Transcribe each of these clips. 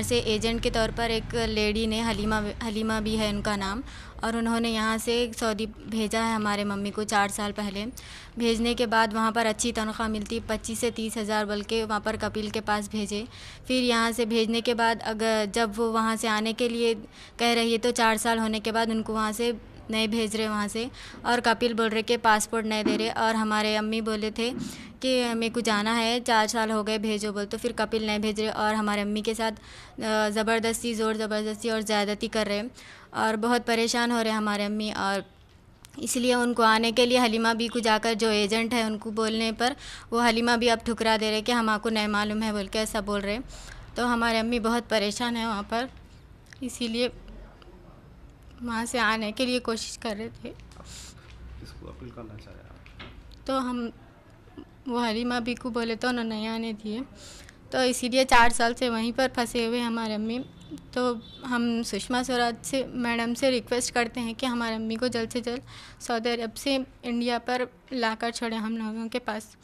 से एजेंट के तौर पर एक लेडी ने, हलीमा भी है उनका नाम, और उन्होंने यहाँ से सऊदी भेजा है हमारे मम्मी को 4 साल पहले। भेजने के बाद वहाँ पर अच्छी तनख्वाह मिलती, 25 से 30 हज़ार, बल्कि वहाँ पर कपिल के पास भेजे। फिर यहाँ से भेजने के बाद अगर जब वो वहाँ से आने के लिए कह रही है तो 4 साल होने के बाद उनको वहाँ से नहीं भेज रहे वहाँ से, और कपिल बोल रहे कि पासपोर्ट नहीं दे रहे। और हमारे अम्मी बोले थे कि मेरे को जाना है, 4 साल हो गए, भेजो बोल, तो फिर कपिल नहीं भेज रहे और हमारे अम्मी के साथ ज़बरदस्ती, ज़ोर ज़बरदस्ती और ज़्यादती कर रहे, और बहुत परेशान हो रहे हमारे अम्मी। और इसलिए उनको आने के लिए हलीमा बी को जाकर, जो एजेंट है उनको बोलने पर वो हलीमा भी अब ठुकरा दे रहे कि हमको नहीं मालूम है बोल के ऐसा बोल रहे। तो हमारे अम्मी बहुत परेशान है वहाँ पर, इसीलिए वहाँ से आने के लिए कोशिश कर रहे थे। किसको अपील करना चाह रहे हैं आप? तो हम वो हलीमा बी को बोले तो उन्होंने नहीं आने दिए, तो इसीलिए 4 साल से वहीं पर फंसे हुए हमारे अम्मी। तो हम सुषमा स्वराज से, मैडम से रिक्वेस्ट करते हैं कि हमारे अम्मी को जल्द से जल्द सऊदी अरब से इंडिया पर लाकर छोड़ें हम लोगों के पास।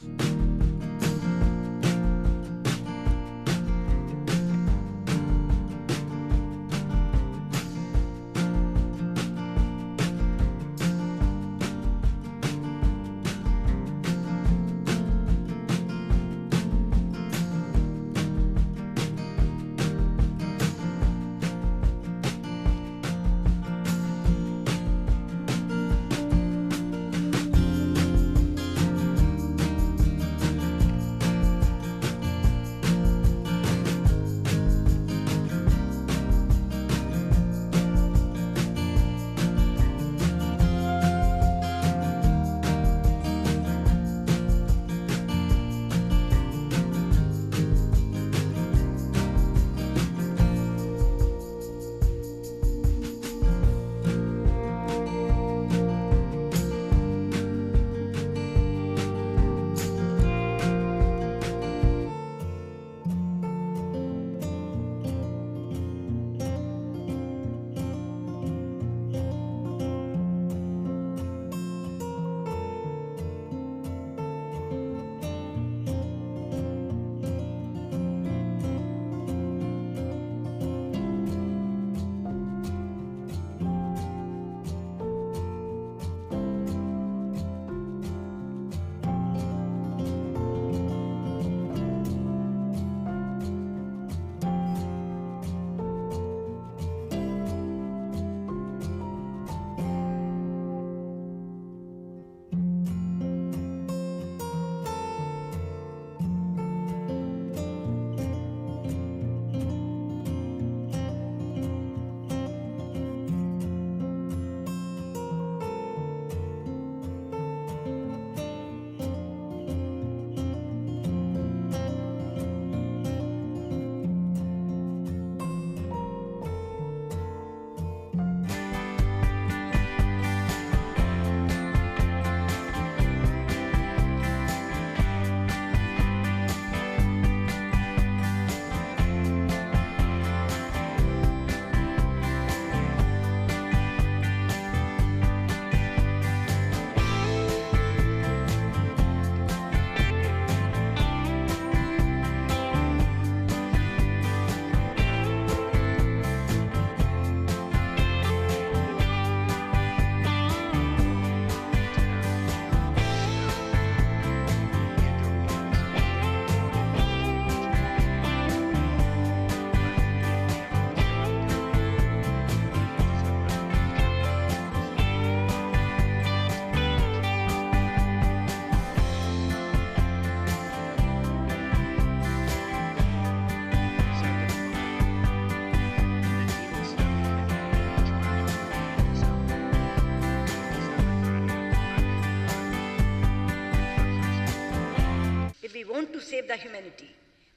want to save the humanity,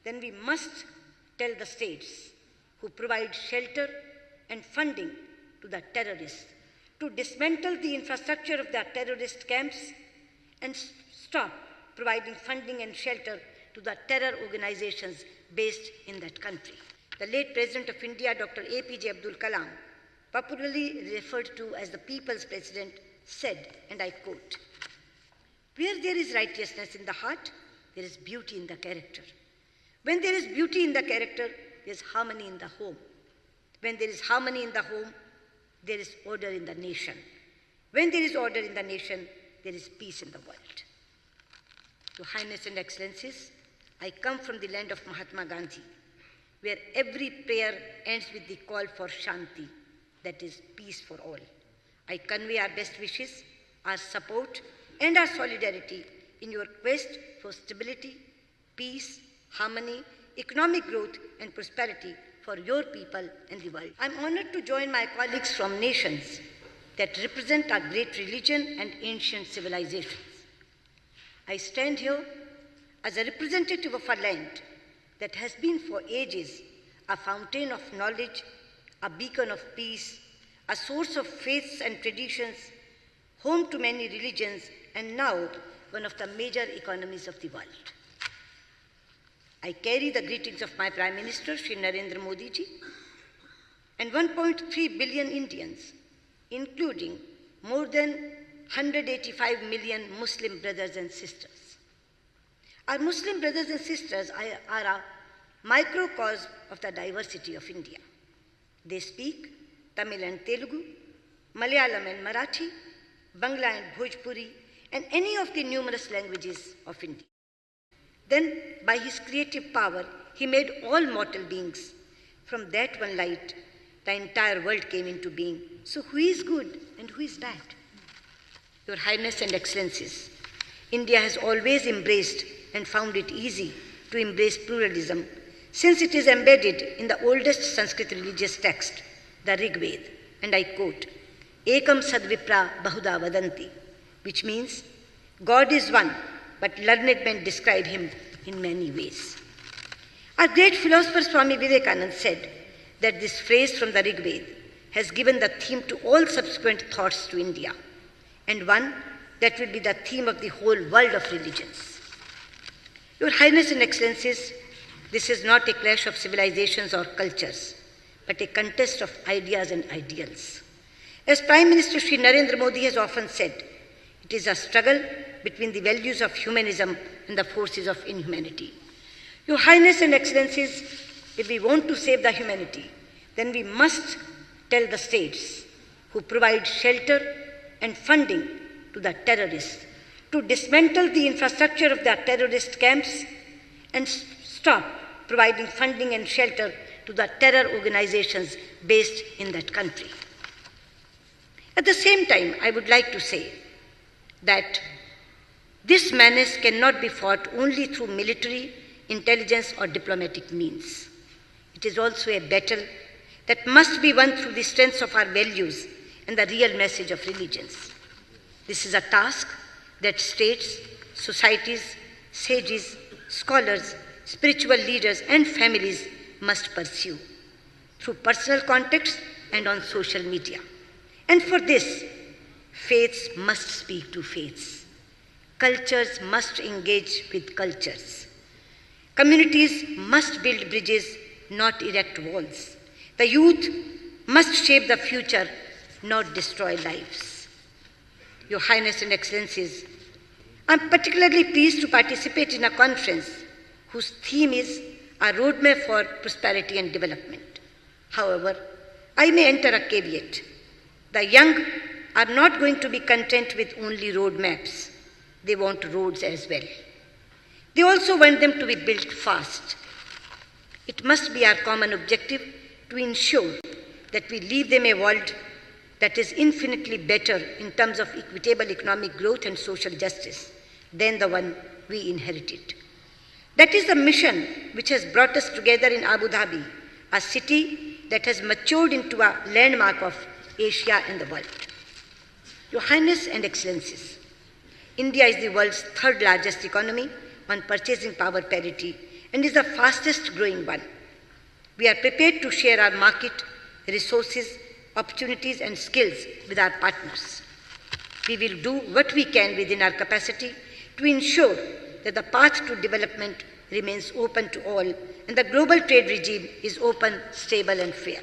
then we must tell the states who provide shelter and funding to the terrorists to dismantle the infrastructure of the terrorist camps and stop providing funding and shelter to the terror organizations based in that country. The late President of India, Dr. APJ Abdul Kalam, popularly referred to as the People's President, said, and I quote, "Where there is righteousness in the heart, there is beauty in the character. When there is beauty in the character, there's harmony in the home. When there is harmony in the home, there is order in the nation. When there is order in the nation, there is peace in the world. Your Highness and Excellencies, I come from the land of Mahatma Gandhi, where every prayer ends with the call for Shanti, that is, peace for all. I convey our best wishes, our support, and our solidarity in your quest for stability, peace, harmony, economic growth, and prosperity for your people and the world. I'm honored to join my colleagues from nations that represent our great religion and ancient civilizations. I stand here as a representative of a land that has been for ages a fountain of knowledge, a beacon of peace, a source of faiths and traditions, home to many religions, and now one of the major economies of the world. I carry the greetings of my Prime Minister, Shri Narendra Modi ji, and 1.3 billion Indians, including more than 185 million Muslim brothers and sisters. Our Muslim brothers and sisters are a microcosm of the diversity of India. They speak Tamil and Telugu, Malayalam and Marathi, Bangla and Bhojpuri, and any of the numerous languages of India. Then, by his creative power, he made all mortal beings. From that one light, the entire world came into being. So who is good and who is bad? Your Highness and Excellencies, India has always embraced and found it easy to embrace pluralism, since it is embedded in the oldest Sanskrit religious text, the Rig Veda, and I quote, Ekam Sadvipra Bahuda Vadanti, which means, God is one, but learned men describe him in many ways. Our great philosopher Swami Vivekananda said that this phrase from the Rig Veda has given the theme to all subsequent thoughts to India, and one that will be the theme of the whole world of religions. Your Highness and Excellencies, this is not a clash of civilizations or cultures, but a contest of ideas and ideals. As Prime Minister Shri Narendra Modi has often said, it is a struggle between the values of humanism and the forces of inhumanity. Your Highness and Excellencies, if we want to save the humanity, then we must tell the states who provide shelter and funding to the terrorists to dismantle the infrastructure of the terrorist camps and stop providing funding and shelter to the terror organizations based in that country. At the same time, I would like to say that this menace cannot be fought only through military, intelligence, or diplomatic means. It is also a battle that must be won through the strengths of our values and the real message of religions. This is a task that states, societies, sages, scholars, spiritual leaders, and families must pursue through personal contacts and on social media. And for this, faiths must speak to faiths. Cultures must engage with cultures. Communities must build bridges, not erect walls. The youth must shape the future, not destroy lives. Your Highness and Excellencies, I am particularly pleased to participate in a conference whose theme is a roadmap for prosperity and development. However, I may enter a caveat. The young are not going to be content with only roadmaps. They want roads as well. They also want them to be built fast. It must be our common objective to ensure that we leave them a world that is infinitely better in terms of equitable economic growth and social justice than the one we inherited. That is the mission which has brought us together in Abu Dhabi, a city that has matured into a landmark of Asia and the world. Your Highness and Excellencies, India is the world's third largest economy on purchasing power parity and is the fastest growing one. We are prepared to share our market, resources, opportunities, and skills with our partners. We will do what we can within our capacity to ensure that the path to development remains open to all and the global trade regime is open, stable, and fair.